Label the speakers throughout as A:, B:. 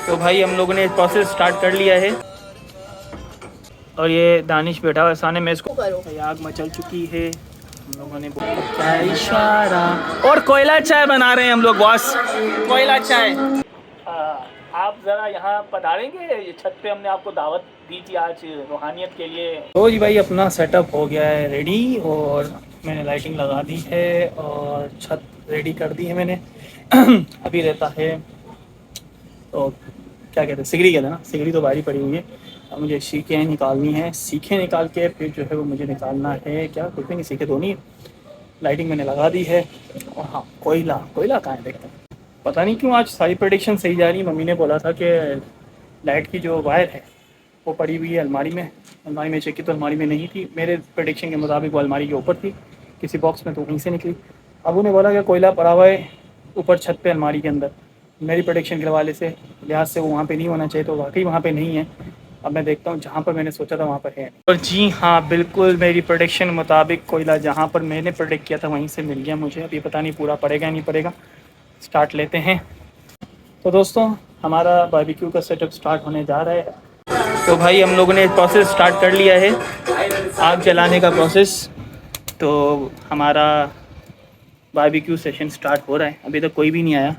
A: तो भाई हम लोगों ने प्रोसेस स्टार्ट कर लिया है और ये दानिश बैठा हुआ सामने में, इसको आग मचल चुकी है। हम लोगों ने क्या इशारा और कोयला चाय बना रहे हैं हम लोग बॉस, कोयला चाय। आप ज़रा यहाँ पधारेंगे, ये छत पे हमने आपको दावत दी थी आज रूहानियत के लिए। तो जी भाई अपना सेटअप हो गया है रेडी और मैंने लाइटिंग लगा दी है और छत रेडी कर दी है मैंने। अभी रहता है तो क्या कहते हैं, सिगरी कहते हैं ना, सिगरी तो बाहरी पड़ी हुई है। अब मुझे सीखें निकालनी है, सीखें निकाल के फिर जो है वो मुझे निकालना है, क्या कुछ भी नहीं, सीखें तो नहीं। लाइटिंग मैंने लगा दी है और हाँ कोयला, कोयला कहाँ है देखते हैं। पता नहीं क्यों आज सारी प्रेडिक्शन सही जा रही है। मम्मी ने बोला था कि लाइट की जो वायर है वो पड़ी हुई है अलमारी में, अलमारी में चेक की तो अलमारी में नहीं थी, मेरे प्रेडिक्शन के मुताबिक वो अलमारी के ऊपर थी किसी बॉक्स में, तो वहीं से निकली। अब उन्हें बोला कि कोयला पड़ा हुआ है ऊपर छत पे अलमारी के अंदर, मेरी प्रेडिक्शन के हवाले से लिहाज से वो वहाँ पे नहीं होना चाहिए, तो वाकई वहाँ पे नहीं है। अब मैं देखता हूँ जहाँ पर मैंने सोचा था वहाँ पर है। और जी हाँ बिल्कुल मेरी प्रेडिक्शन मुताबिक कोयला जहाँ पर मैंने प्रेडिक्ट किया था वहीं से मिल गया मुझे। अभी पता नहीं पूरा पड़ेगा या नहीं पड़ेगा, स्टार्ट लेते हैं। तो दोस्तों हमारा बारबेक्यू का सेटअप स्टार्ट होने जा रहा है। तो भाई हम लोगों ने प्रोसेस स्टार्ट कर लिया है, आग जलाने का प्रोसेस। तो हमारा बारबेक्यू सेशन स्टार्ट हो रहा है। अभी तक कोई भी नहीं आया,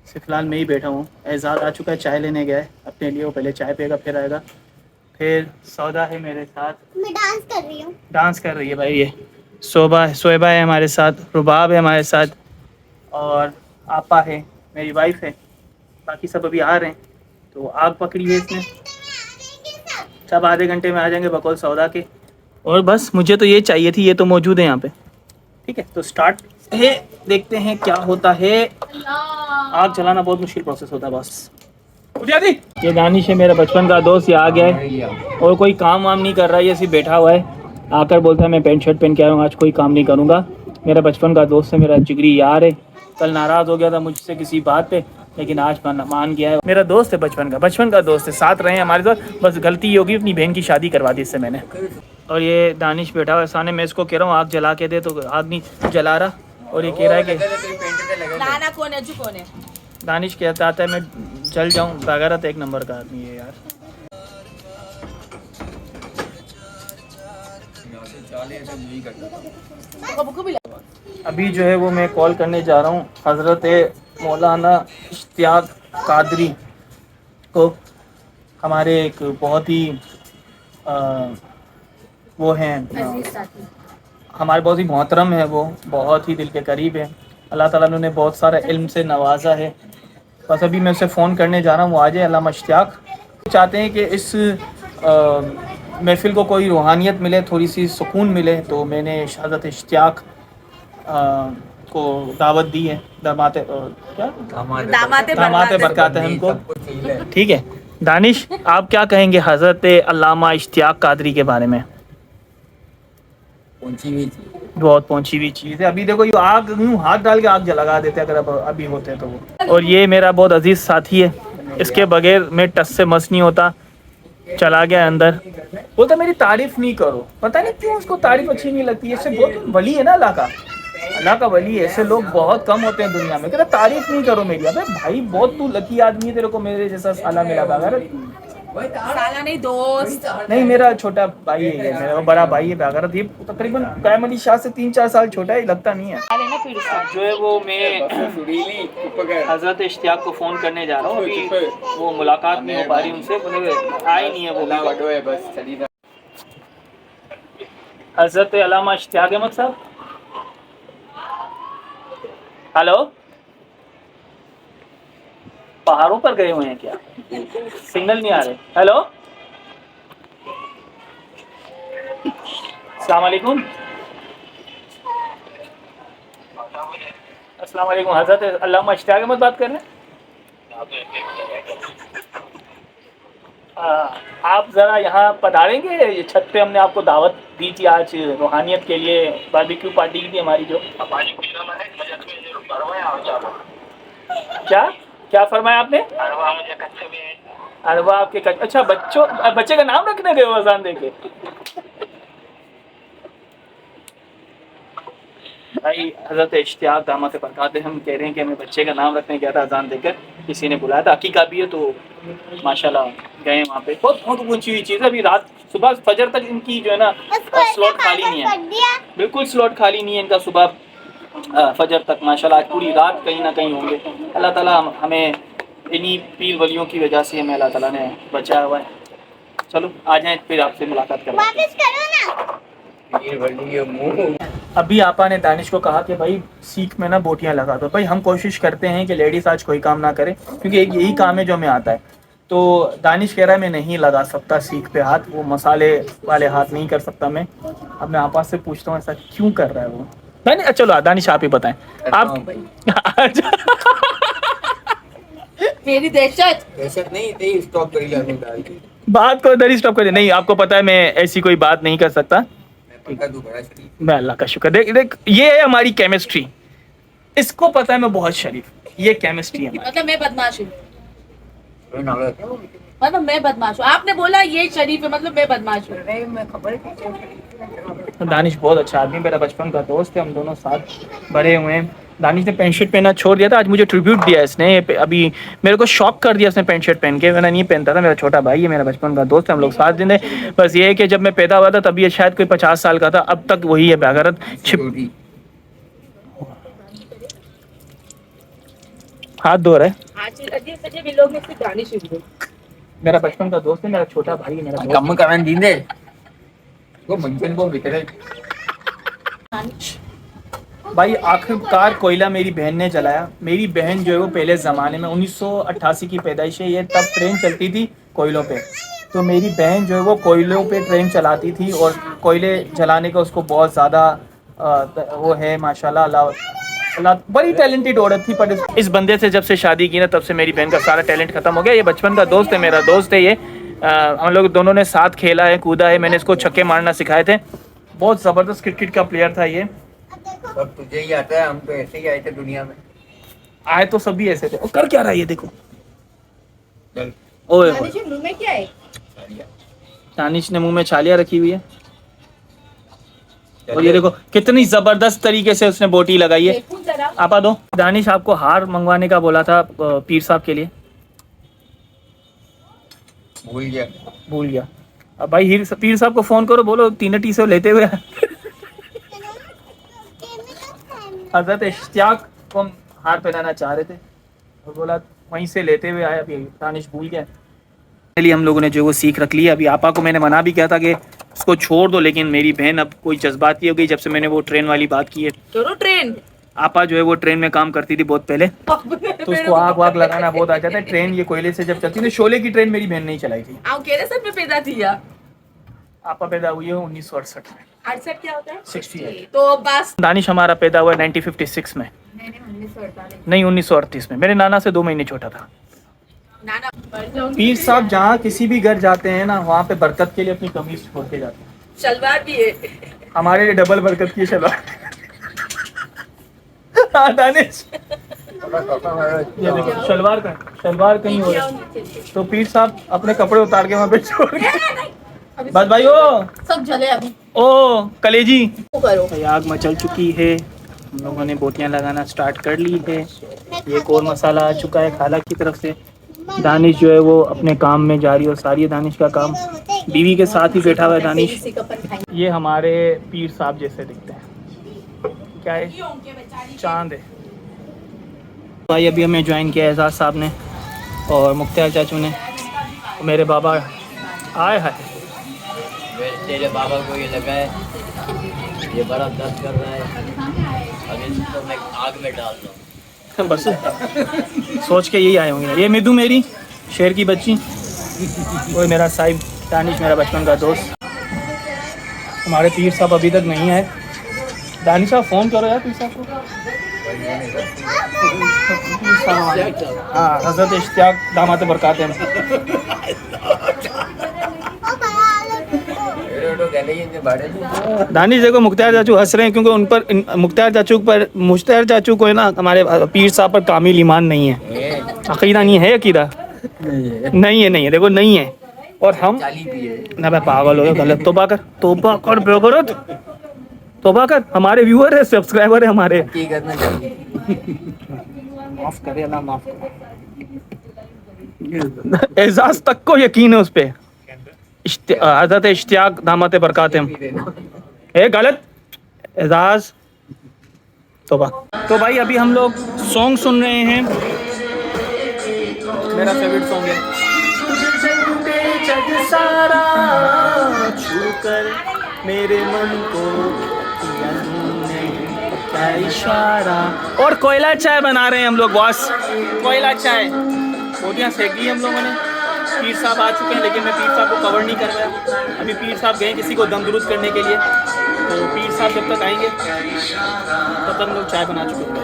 A: सिर्फ फिलहाल मैं ही बैठा हूँ। एजाज आ चुका है, चाय लेने गया है अपने लिए, वो पहले चाय पिएगा फिर आएगा। फिर सौदा है मेरे साथ,
B: मैं डांस कर रही हूँ।
A: डांस कर रही है भाई ये। सोएबा है हमारे साथ, रुबाब है हमारे साथ और आपा है मेरी वाइफ है। बाकी सब अभी आ रहे हैं। तो आग पकड़ी है इसने, सब आधे घंटे में आ जाएंगे बकौल सौदा के। और बस मुझे तो ये चाहिए थी, ये तो मौजूद है यहाँ पे। ठीक है तो स्टार्ट है, देखते हैं क्या होता है। आग जलाना बहुत मुश्किल प्रोसेस होता है बस। ये दानिश है मेरा बचपन का दोस्त, ये आ गया है और कोई काम वाम नहीं कर रहा है, ये सिर्फ बैठा हुआ है। आकर बोलता है मैं पैंट शर्ट पहन के आया हूँ, आज कोई काम नहीं करूँगा। मेरा बचपन का दोस्त है, मेरा जिगरी यार है। कल नाराज़ हो गया था मुझसे किसी बात पे, लेकिन आज मान गया है। मेरा दोस्त है, बचपन का दोस्त है, साथ रहे हमारे साथ। बस गलती ये होगी अपनी बहन की शादी करवा दी इससे मैंने। और ये दानिश बैठा हुआ है सामने, मैं इसको कह रहा हूँ आग जला के दे, तो आग नहीं जला रहा। और ये कह रहा है कि
B: कौन है
A: दानिश कहता आता है मैं जल जाऊँ, बगैरत एक नंबर का आदमी है यार। अभी जो है वो मैं कॉल करने जा रहा हूँ हज़रत मौलाना इश्तियाक कादरी को। हमारे एक बहुत ही वो हैं, हमारे बहुत ही मोहतरम है, वो बहुत ही दिल के करीब है। अल्लाह ताला ने उन्हें बहुत सारा इल्म से नवाजा है। बस अभी मैं उसे फ़ोन करने जा रहा हूँ, वो आ जाए। अल्लामा इश्तियाक चाहते हैं कि इस महफ़िल को कोई रूहानियत मिले, थोड़ी सी सुकून मिले, तो मैंने हज़रत इश्तियाक को दावत दी है। दामाते बरकत है हमको। ठीक है दानिश, आप क्या कहेंगे हज़रत अल्लामा इश्तियाक कादरी के बारे में? बहुत पहुंची हुई चीज़ है। अभी देखो ये आग यूँ हाथ डाल के आग जला देते अगर अभी होते तो वो। और ये मेरा बहुत अजीज़ साथी है, इसके बगैर मैं टस से मस नहीं होता। चला गया अंदर, बोलता मेरी तारीफ नहीं करो, पता नहीं क्यों उसको तारीफ अच्छी नहीं लगती है। इससे बहुत वली है ना, अल्लाह का वली है, ऐसे लोग बहुत कम होते हैं दुनिया में। कहता तारीफ नहीं करो मेरी। अबे भाई बहुत तू लकी आदमी है, तेरे को मेरे जैसा साला मिला था। अगर
B: साला नहीं दोस्त,
A: नहीं मेरा छोटा भाई है, ये मेरा बड़ा भाई है बेगरत। ये तकरीबन कायम अली शाह से 3-4 साल छोटा है, लगता नहीं है। जो है वो मैं हज़रत इश्तियाक को फ़ोन करने जा रहा हूँ, अभी वो मुलाकात नहीं हो पा रही उनसे, आई नहीं है वो। हज़रत अल्लामा इश्तियाक अहमद साहब, हेलो, पहाड़ों पर गए हुए हैं क्या? सिग्नल नहीं आ रहे। हेलो, अस्सलाम वालेकुम। अस्सलाम वालेकुम, हज़रत अल्लामा इश्तियाक अहमद बात कर रहे हैं? आप ज़रा यहाँ पधारेंगे, ये छत पे हमने आपको दावत दी थी आज रूहानियत के लिए, बारबेक्यू पार्टी की थी हमारी जो। क्या क्या फरमाया आपने? अरवा आपके अच्छा बच्चे का नाम रखने गए हो अजान देके? भाई हज़रत इश्तियाक दामत बरकात हम कह रहे हैं कि हमें बच्चे का नाम रखने गया था अजान देकर, किसी ने बुलाया था, अकीका भी है तो माशाल्लाह गए वहाँ पे, बहुत बहुत ऊंची हुई चीज़ है। अभी रात सुबह फजर तक इनकी जो है ना स्लॉट खाली नहीं है, बिल्कुल स्लॉट खाली नहीं है इनका सुबह फजर तक। माशाल्लाह आज पूरी रात कहीं ना कहीं होंगे। अल्लाह ताला हमें इन्हीं पीर वलियों की वजह से हमें अल्लाह ताला ने बचाया हुआ है। चलो आ जाएं फिर आपसे मुलाकात करें। अभी आपा ने दानिश को कहा कि भाई सीख में ना बोटियां लगा दो। भाई हम कोशिश करते हैं कि लेडीज आज कोई काम ना करे, क्योंकि एक यही काम है जो हमें आता है। तो दानिश कह रहा है मैं नहीं लगा सकता सीख पे हाथ, वो मसाले वाले हाथ नहीं कर सकता मैं। अब मैं आपा से पूछता हूँ ऐसा क्यों कर रहा है वो। दानिश चलो दानिश आप ही बताएं आप।
B: मेरी दहशत
C: नहीं थी, स्टॉप कर लिया डाल के।
A: बात को इधर ही स्टॉप करिए। नहीं आपको पता है मैं ऐसी कोई बात नहीं कर सकता। मैं अल्लाह का शुक्र। देख देख ये है हमारी केमिस्ट्री। इसको पता है मैं बहुत शरीफ, ये केमिस्ट्री है।
B: मतलब मैं बदमाश हूँ, मतलब मैं बदमाश हूँ। आपने बोला ये शरीफ है, मतलब मैं बदमाश हूँ।
A: दानिश बहुत अच्छा आदमी, मेरा बचपन का दोस्त है, हम दोनों साथ बड़े हुए हैं। दानिश ने पैंट शर्ट पहनना छोड़ दिया था, आज मुझे ट्रिब्यूट दिया इसने। अभी मेरे को शॉक कर दिया इसने पैंट शर्ट पहन के, मैंने नहीं पहनता था। मेरा छोटा भाई है, मेरा बचपन का दोस्त है, हम लोग साथ दिन है। बस ये है कि जब मैं पैदा हुआ था तब ये शायद कोई 50 साल का था, अब तक वही है बेगरत छिप। हाथ धो रहे। मेरा बचपन का दोस्त है, मेरा छोटा भाई है, मेरा
C: कम करन दींदे वो मंचन को बिकरे।
A: भाई आखिरकार कोयला मेरी बहन ने जलाया। मेरी बहन जो है वो पहले ज़माने में 1988 की पैदाइश है ये, तब ट्रेन चलती थी कोयलों पे। तो मेरी बहन जो है वो कोयलों पे ट्रेन चलाती थी और कोयले जलाने का उसको बहुत ज़्यादा वो है माशाल्लाह। अल्लाह बड़ी टैलेंटेड औरत थी। पर इस बंदे से जब से शादी की ना तब से मेरी बहन का सारा टैलेंट ख़त्म हो गया। ये बचपन का दोस्त है, मेरा दोस्त है ये। हम लोग दोनों ने साथ खेला है, कूदा है, मैंने इसको छक्के मारना सिखाए थे। बहुत ज़बरदस्त क्रिकेट का प्लेयर था ये।
C: सब तुझे ही आता है, हम तो ऐसे ही आए थे दुनिया में।
A: आए तो सभी ऐसे थे। और कर क्या रहा है ये देखो। ओए
B: मुंह में क्या है?
A: दानिश ने मुंह में छालियां रखी हुई है। और ये देखो कितनी जबरदस्त तरीके से उसने बोटी लगाई है। आपा दो। दानिश आपको हार मंगवाने का बोला था पीर साहब के लिए, भूल गया। अब भाई पीर साहब को फोन करो, बोलो 3 टी से लेते हुए हजरत इश्तियाक को हम हार पहनाना चाह रहे थे और बोला वहीं से लेते हुए आया। अभी दानिश भूल गया। लिए हम लोगों ने जो वो सीख रख ली है। अभी आपा को मैंने मना भी किया था कि उसको छोड़ दो, लेकिन मेरी बहन अब कोई जज्बाती हो गई जब से मैंने वो ट्रेन वाली बात की है।
B: चलो ट्रेन।
A: आपा जो है वो ट्रेन में काम करती थी बहुत पहले, तो उसको आग वाग लगाना बहुत आ जाता है। ट्रेन ये कोयले से जब चलती थी, शोले की ट्रेन मेरी बहन नहीं चलाई थी।
B: पैदा थी या
A: आपा पैदा हुई है 1968 में।
B: 68 क्या होता है?
A: 68।
B: तो बस
A: दानिश हमारा पैदा हुआ 1956 में, नहीं 1938 में। मेरे नाना से 2 महीने छोटा था।
B: नाना
A: पीर साहब जहाँ किसी भी घर जाते हैं ना, वहाँ पे बरकत के लिए अपनी कमीज छोड़ के जाते हैं।
B: शलवार भी है
A: हमारे लिए डबल बरकत की शलवार। हाँ दानिश ये देखो शलवार कहीं हो रहा है, तो पीर साहब अपने कपड़े उतार के वहाँ पे छोड़ के। बस भाई
B: सब जले अभी।
A: ओ कलेजी
B: करो।
A: आग मचल चुकी है, हम लोगों ने बोटियां लगाना स्टार्ट कर ली है। ये कोर मसाला आ चुका है खाला की तरफ से। दानिश जो है वो अपने काम में जारी और सारी है दानिश का काम। बीवी के साथ ही बैठा हुआ है दानिश। ये हमारे पीर साहब जैसे दिखते हैं। क्या है? चांद है भाई। अभी हमें ज्वाइन किया एजाज साहब ने और मुख्तार चाचू ने। मेरे बाबा आए हैं।
C: तेरे बाबा को ये लगा है ये बड़ा दर्द कर रहा है, अब इसको मैं आग में डाल दूँ।
A: बस सोच के यही आए होंगे। ये मिदू मेरी शेर की बच्ची, वो मेरा साहिब दानिश मेरा बचपन का दोस्त। हमारे पीर साहब अभी तक नहीं आए। दानिश साहब फ़ोन करो यार पीर साहब को। हाँ हज़रत इश्तियाक दामाद बरकात हैं। दानिश देखो मुख्तार चाचू हंस रहे हैं क्योंकि उन पर मुख्तार चाचू को है ना हमारे पीर साहब पर कामिल ईमान नहीं है। अकीदा नहीं है, अकीदा नहीं है देखो नहीं है। और हम ना मैं पागल हो गया, गलत तौबा कर बेगरत तौबा कर। हमारे व्यूअर है, सब्सक्राइबर है हमारे। माफ करे अल्लाह माफ करे। एजाज तक को यकीन है उस पे। हज़रत इश्तियाक दामत बरकातहम। ए गलत एजाज तोबा। तो भाई अभी हम लोग सॉन्ग सुन रहे हैं, मेरा फेवरेट सॉन्ग है। जग सारा छूकर मेरे मन को किया तूने क्या इशारा। और कोयला चाय बना रहे हैं हम लोग बॉस, कोयला चाय। रोटियाँ सेक ली हम लोगों ने। पीर साहब आ चुके हैं, लेकिन मैं पीर साहब को कवर नहीं कर रहा। अभी पीर साहब गए किसी को दम दुरुस्त करने के लिए, तो पीर साहब जब तक आएंगे तब तक हम लोग चाय बना चुके होंगे,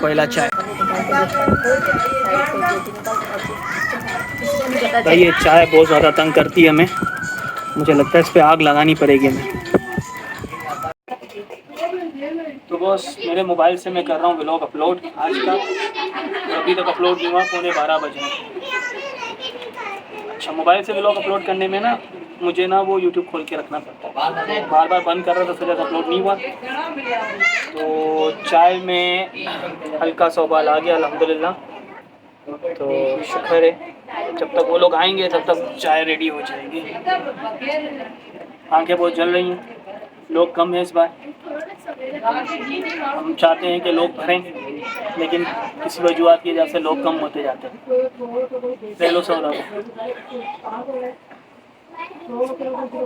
A: कोयला चाय। भाई ये चाय बहुत ज़्यादा तंग करती है हमें, मुझे लगता है इस पर आग लगानी पड़ेगी हमें। तो बस मेरे मोबाइल से मैं कर रहा हूँ व्लॉग अपलोड आज का, अभी तक अपलोड नहीं हुआ, 11:15 बजे। अच्छा, मोबाइल से व्लॉग अपलोड करने में ना मुझे ना वो यूट्यूब खोल के रखना पड़ता है, बार बार बंद कर रहा था, तो फिर अपलोड नहीं हुआ। तो चाय में हल्का सा उबाल आ गया अल्हम्दुलिल्लाह, तो शुक्र है। जब तक वो लोग आएंगे तब तक चाय रेडी हो जाएगी। आंखें बहुत जल रही हैं, लोग कम हैं इस बार। हम चाहते हैं कि लोग भरें, लेकिन किसी वजूहत की वजह से लोग कम होते जाते हैं। ले लो सौदा,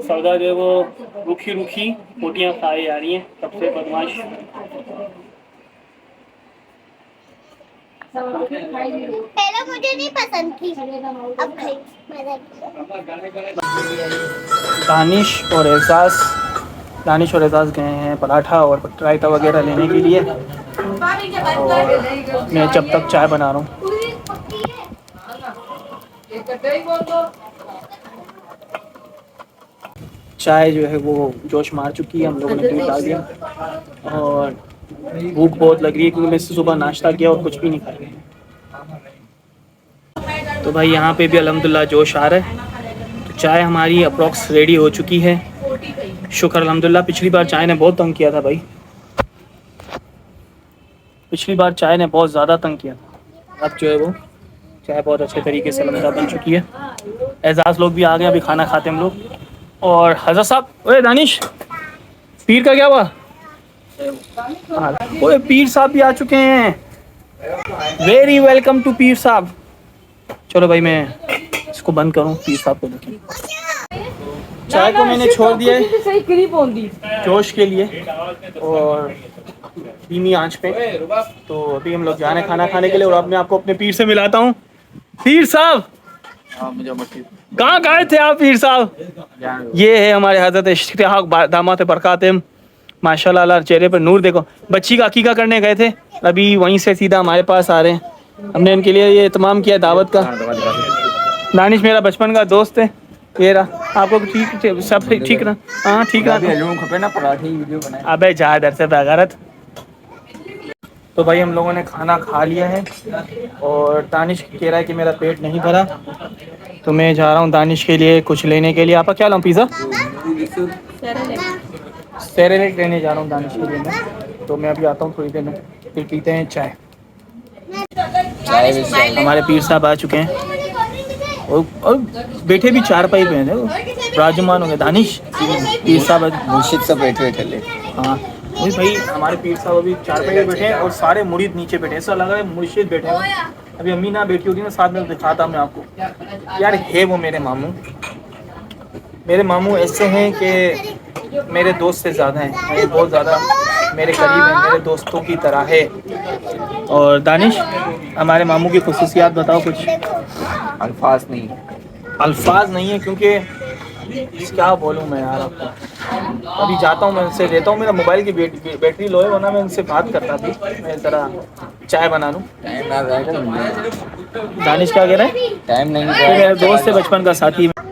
A: सौदा जो है वो रूखी रूखी रोटियाँ खाई जा रही हैं, सबसे बदमाश।
D: पहले मुझे नहीं पसंद थी, अब खाई।
A: दानिश और एजाज गए हैं पराठा और रायता वगैरह लेने के लिए, और मैं जब तक चाय बना रहा हूँ। चाय जो है वो जोश मार चुकी है, हम लोगों ने दूध डाल दिया, और भूख बहुत लग रही है क्योंकि मैं सुबह नाश्ता किया और कुछ भी नहीं खाया। तो भाई यहाँ पे भी अल्हम्दुलिल्लाह जोश आ रहा है। तो चाय हमारी अप्रॉक्स रेडी हो चुकी है, शुक्र अल्हम्दुलिल्लाह। पिछली बार चाय ने बहुत तंग किया था भाई, पिछली बार चाय ने बहुत ज़्यादा तंग किया था। अब जो है वो चाय बहुत अच्छे तरीके से अल्हम्दुलिल्लाह बन चुकी है। एजाज लोग भी आ गए, अभी खाना खाते हम लोग। और हज़रत साहब, ओए दानिश, पीर का क्या हुआ? ओए पीर साहब भी आ चुके हैं। वेरी वेलकम टू पीर साहब। चलो भाई मैं इसको बंद करूं, पीर साहब को देखें। चाय को मैंने छोड़ दिया है जोश के लिए और धीमी आंच पे। तो अभी हम लोग जा रहे हैं खाना खाने के लिए, और अब मैं आपको अपने पीर से मिलाता हूँ। पीर साहब, कहाँ गए थे आप पीर साहब? ये है हमारे हज़रत इश्तियाक दामत बरकातहम, माशाल्लाह अल्लाह, चेहरे पर नूर देखो। बच्ची का अकीका करने गए थे, अभी वहीं से सीधा हमारे पास आ रहे हैं। हमने इनके लिए ये इत्माम किया दावत का। दानिश मेरा बचपन का दोस्त है, ये रहा। आपको ठीक सब ठीक ना? हाँ ठीक रहा। अबे जा इधर से बेगैरत। तो भाई हम लोगों ने खाना खा लिया है, और दानिश कह रहा है कि मेरा पेट नहीं भरा, तो मैं जा रहा हूँ दानिश के लिए कुछ लेने के लिए। आपका क्या लाऊं? पिज़्ज़ा, सेरेलेक लेने जा रहा हूँ दानिश के लिए मैं। तो मैं अभी आता हूँ थोड़ी देर में, फिर पीते हैं चाय। हमारे पीर साहब आ चुके हैं, और बैठे भी चार पाई पे हैं, राजमान हो गए। दानिश, पीर साहब मुर्शिद सब बैठे बैठे। हाँ वही भाई, हमारे पीर साहब अभी चार पाई पे बैठे हैं और सारे मुरीद नीचे बैठे, ऐसा लग रहा है मुर्शिद बैठे हैं। अभी अम्मी ना बैठी होती ना साथ में, दिखाता मैं आपको। यार है वो मेरे मामू ऐसे हैं कि मेरे दोस्त से ज़्यादा हैं, ये बहुत ज़्यादा मेरे करीब हैं, मेरे दोस्तों की तरह है। और दानिश, हमारे मामू की खुसूसियात बताओ कुछ।
C: अल्फाज नहीं है, क्योंकि
A: क्या बोलूँ मैं यार आपको। अभी जाता हूँ, मैं उनसे लेता हूँ, मेरा मोबाइल की बैटरी लो है, वरना मैं उनसे बात करता थी। मैं ज़रा चाय बना लूँ। दानिश क्या कह रहा है?
C: टाइम नहीं
A: तो मेरे दोस्त से बचपन का साथी।
B: पीछे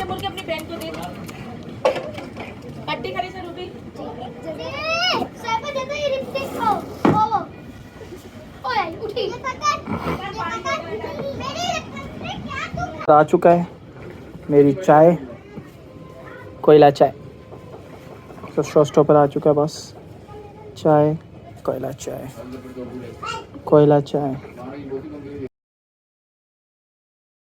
B: बोल के अपनी बहन को दे पट्टी खड़ी से रुकी।
A: आ चुका है मेरी चाय, कोयला चाय। तो शो स्टॉपर आ चुका है, बस चाय कोयला चाय